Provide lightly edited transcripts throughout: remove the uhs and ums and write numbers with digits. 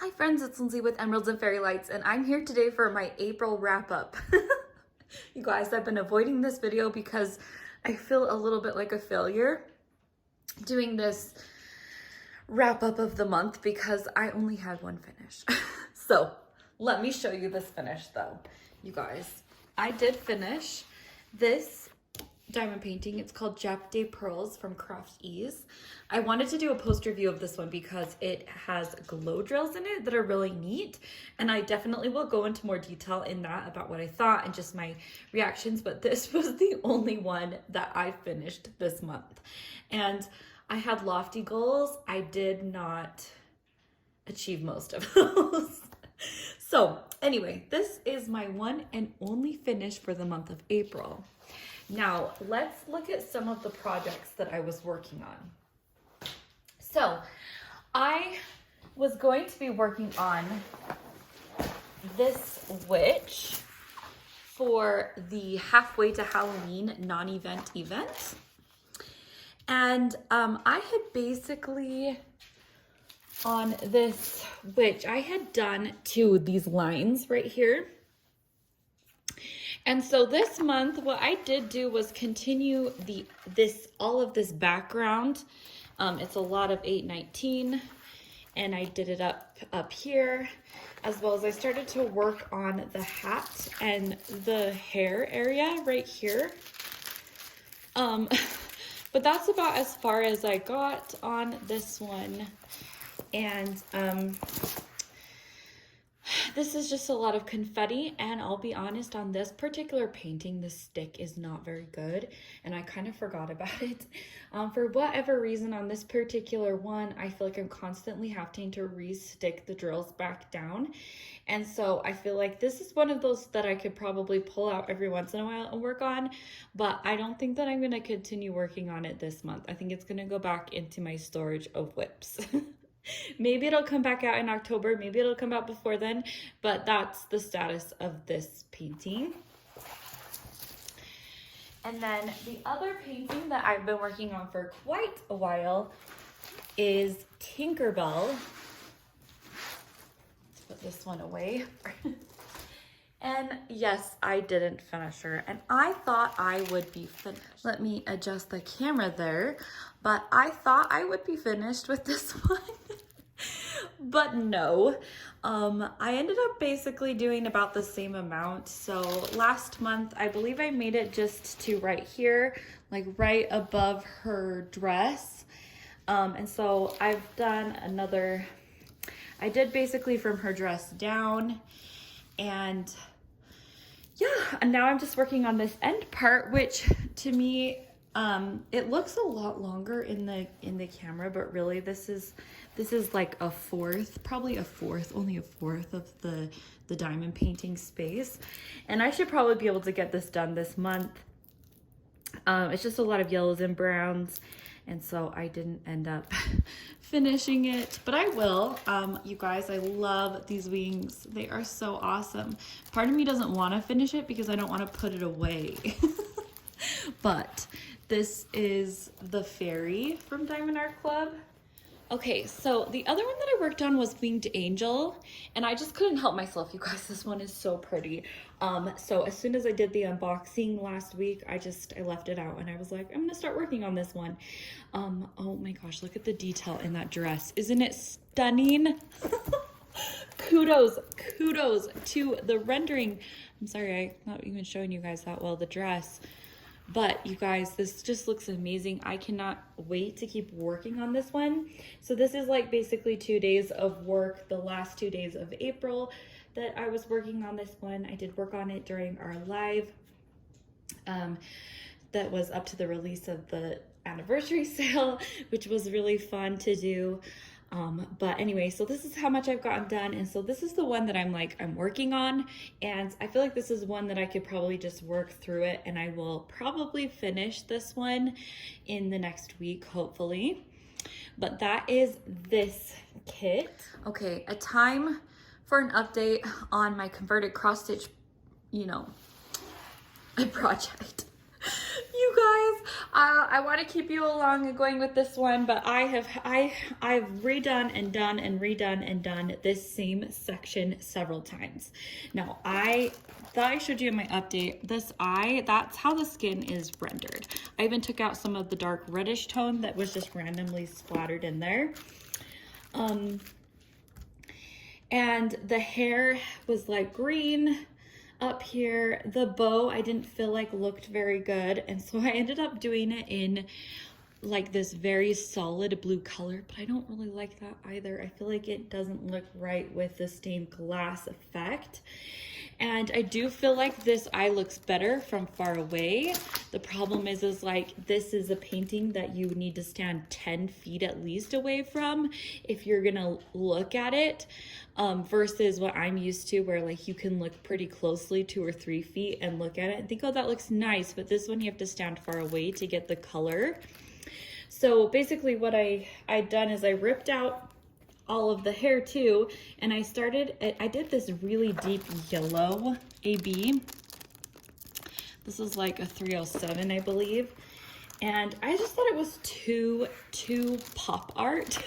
Hi friends, it's Lindsay with Emeralds and Fairy Lights, and I'm here today for my April wrap-up. You guys, I've been avoiding this video because I feel a little bit like a failure doing this wrap-up of the month because I only had one finish. So let me show you this finish though. You guys, I did finish this diamond painting. It's called Jap Day Pearls from Craft Ease. I wanted to do a post review of this one because it has glow drills in it that are really neat, and I definitely will go into more detail in that about what I thought and just my reactions, but this was the only one that I finished this month. And I had lofty goals. I did not achieve most of those. So anyway, this is my one and only finish for the month of April. Now, let's look at some of the projects that I was working on. So, I was going to be working on this witch for the Halfway to Halloween non-event event. And I had basically, on this witch, I had done these lines right here. And so this month, what I did do was continue all of this background. It's a lot of 819, and I did it up here, as well as I started to work on the hat and the hair area right here. But that's about as far as I got on this one. And this is just a lot of confetti, and I'll be honest, on this particular painting, the stick is not very good, and I kind of forgot about it. For whatever reason, on this particular one, I feel like I'm constantly having to re-stick the drills back down, and so I feel like this is one of those that I could probably pull out every once in a while and work on, but I don't think that I'm going to continue working on it this month. I think it's going to go back into my storage of whips. Maybe it'll come back out in October, maybe it'll come out before then, but that's the status of this painting. And then the other painting that I've been working on for quite a while is Tinkerbell. Let's put this one away. And yes, I didn't finish her, and I thought I would be finished. Let me adjust the camera there, but I thought I would be finished with this one. But no, I ended up basically doing about the same amount. So last month, I believe I made it just to right here, like right above her dress. And so I've done another, I did basically from her dress down, and yeah, and now I'm just working on this end part, which to me, it looks a lot longer in the camera, but really this is like a fourth, only a fourth of the diamond painting space. And I should probably be able to get this done this month. It's just a lot of yellows and browns, and so I didn't end up finishing it, but I will. You guys, I love these wings. They are so awesome. Part of me doesn't want to finish it because I don't want to put it away. But this is the fairy from Diamond Art Club. Okay, so the other one that I worked on was Winged Angel, and I just couldn't help myself, you guys. This one is so pretty. So as soon as I did the unboxing last week, I left it out, and I was like, I'm gonna start working on this one. Oh my gosh, look at the detail in that dress. Isn't it stunning? Kudos to the rendering. I'm sorry, I'm not even showing you guys that well, the dress. But you guys, this just looks amazing. I cannot wait to keep working on this one. So this is like basically 2 days of work, the last 2 days of April that I was working on this one. I did work on it during our live that was up to the release of the anniversary sale, which was really fun to do. But anyway, so this is how much I've gotten done, and so this is the one that I'm working on, and I feel like this is one that I could probably just work through it, and I will probably finish this one in the next week, hopefully. But that is this kit. Okay, a time for an update on my converted cross stitch, project. You guys, I want to keep you along and going with this one, but I've redone and done and redone and done this same section several times. Now, I thought I showed you in my update, this eye, that's how the skin is rendered. I even took out some of the dark reddish tone that was just randomly splattered in there. And the hair was like green up here. The bow I didn't feel like looked very good, and so I ended up doing it in like this very solid blue color, but I don't really like that either. I feel like it doesn't look right with the stained glass effect. And I do feel like this eye looks better from far away. The problem is like, this is a painting that you need to stand 10 feet at least away from if you're gonna look at it, versus what I'm used to, where like you can look pretty closely 2 or 3 feet and look at it and think, oh, that looks nice. But this one you have to stand far away to get the color. So basically what I'd done is I ripped out all of the hair too, and I did this really deep yellow AB. This is like a 307, I believe. And I just thought it was too pop art,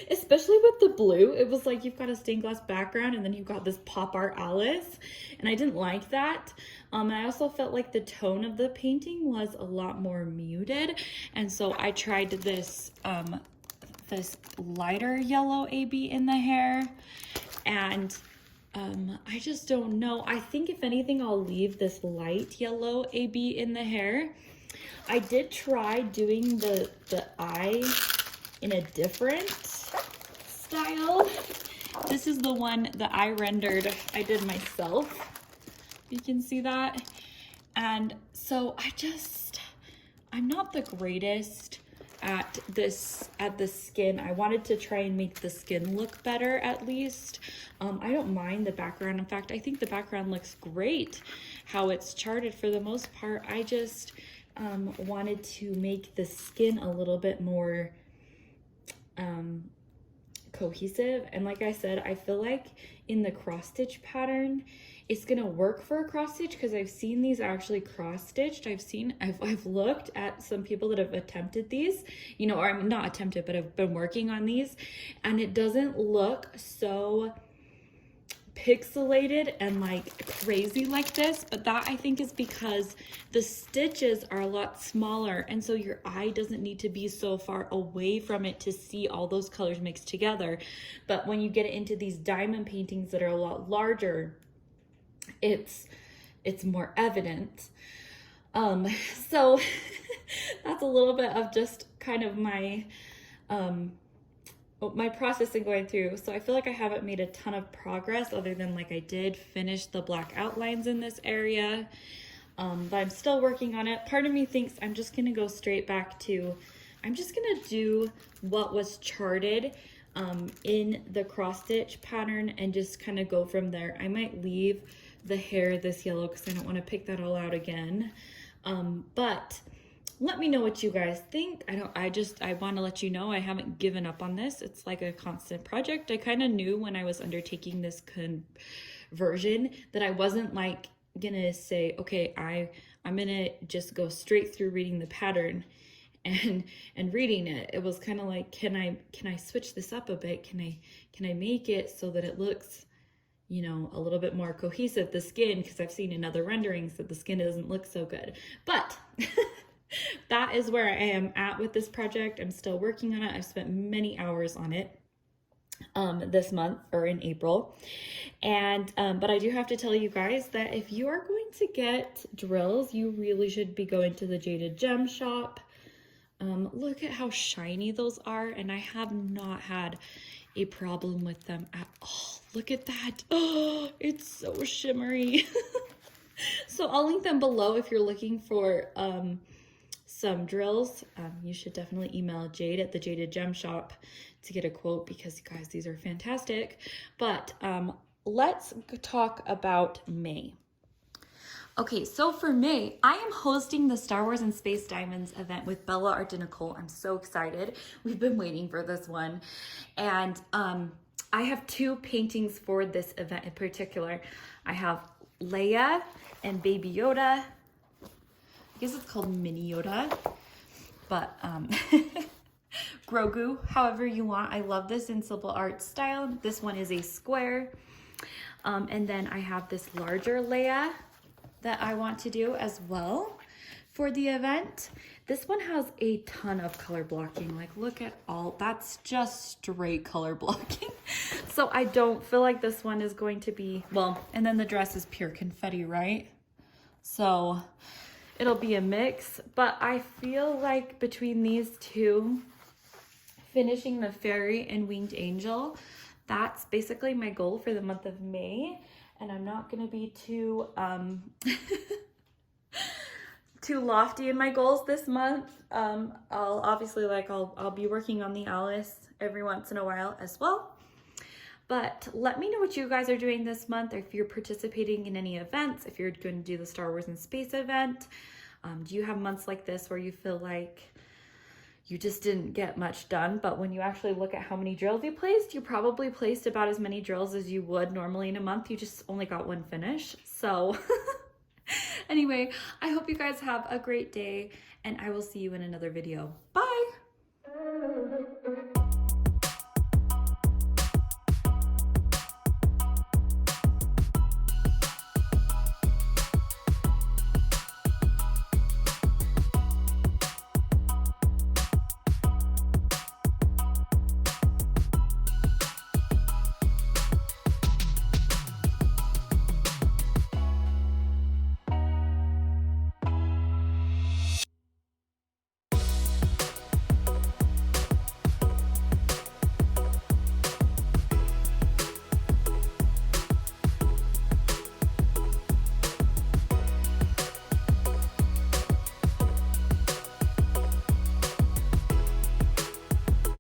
especially with the blue. It was like, you've got a stained glass background and then you've got this pop art Alice, and I didn't like that. And I also felt like the tone of the painting was a lot more muted. And so I tried this, this lighter yellow AB in the hair, and I just don't know. I think if anything, I'll leave this light yellow AB in the hair. I did try doing the eye in a different style. This is the one that I rendered, I did myself. You can see that. And so I'm not the greatest at the skin. I wanted to try and make the skin look better at least. I don't mind the background. In fact, I think the background looks great how it's charted for the most part. I just wanted to make the skin a little bit more cohesive. And like I said, I feel like in the cross stitch pattern, it's gonna work for a cross stitch because I've seen these actually cross stitched. I've looked at some people that have attempted these, you know, or I mean, not attempted, but have been working on these, and it doesn't look so pixelated and like crazy like this. But that I think is because the stitches are a lot smaller, and so your eye doesn't need to be so far away from it to see all those colors mixed together. But when you get into these diamond paintings that are a lot larger, it's more evident. So that's a little bit of just kind of my process in going through. So I feel like I haven't made a ton of progress, other than like I did finish the black outlines in this area, but I'm still working on it. Part of me thinks I'm just gonna go straight back to, I'm just gonna do what was charted in the cross stitch pattern and just kind of go from there. I might leave the hair this yellow because I don't want to pick that all out again, but let me know what you guys think. I want to let you know I haven't given up on this. It's like a constant project. I kind of knew when I was undertaking this conversion that I wasn't like gonna say, okay, I'm gonna just go straight through reading the pattern and reading it. It was kind of like, can I switch this up a bit? Can I make it so that it looks, you know, a little bit more cohesive, the skin, because I've seen in other renderings that the skin doesn't look so good. But that is where I am at with this project. I'm still working on it. I've spent many hours on it this month, or in April. And but I do have to tell you guys that if you are going to get drills, you really should be going to the Jaded Gem shop. Look at how shiny those are, and I have not had a problem with them at all. Look at that. Oh, it's so shimmery. So I'll link them below if you're looking for some drills. You should definitely email Jade at the Jaded Gem shop to get a quote, because you guys, these are fantastic. But let's talk about May. Okay, so for May, I am hosting the Star Wars and Space Diamonds event with Bella Art de Nicole. I'm so excited. We've been waiting for this one. And I have 2 paintings for this event in particular. I have Leia and Baby Yoda guess it's called Mini Yoda, but Grogu, however you want. I love this in simple art style. This one is a square. And then I have this larger Leia that I want to do as well for the event. This one has a ton of color blocking. Like, look at all, that's just straight color blocking. So I don't feel like this one is going to be, well, and then the dress is pure confetti, right? So it'll be a mix, but I feel like between these two, finishing the fairy and winged angel, that's basically my goal for the month of May. And I'm not gonna be too too lofty in my goals this month. I'll obviously, like, I'll be working on the Alice every once in a while as well. But let me know what you guys are doing this month, or if you're participating in any events, if you're going to do the Star Wars in Space event. Do you have months like this where you feel like you just didn't get much done, but when you actually look at how many drills you placed, you probably placed about as many drills as you would normally in a month. You just only got one finish. So anyway, I hope you guys have a great day, and I will see you in another video. Bye.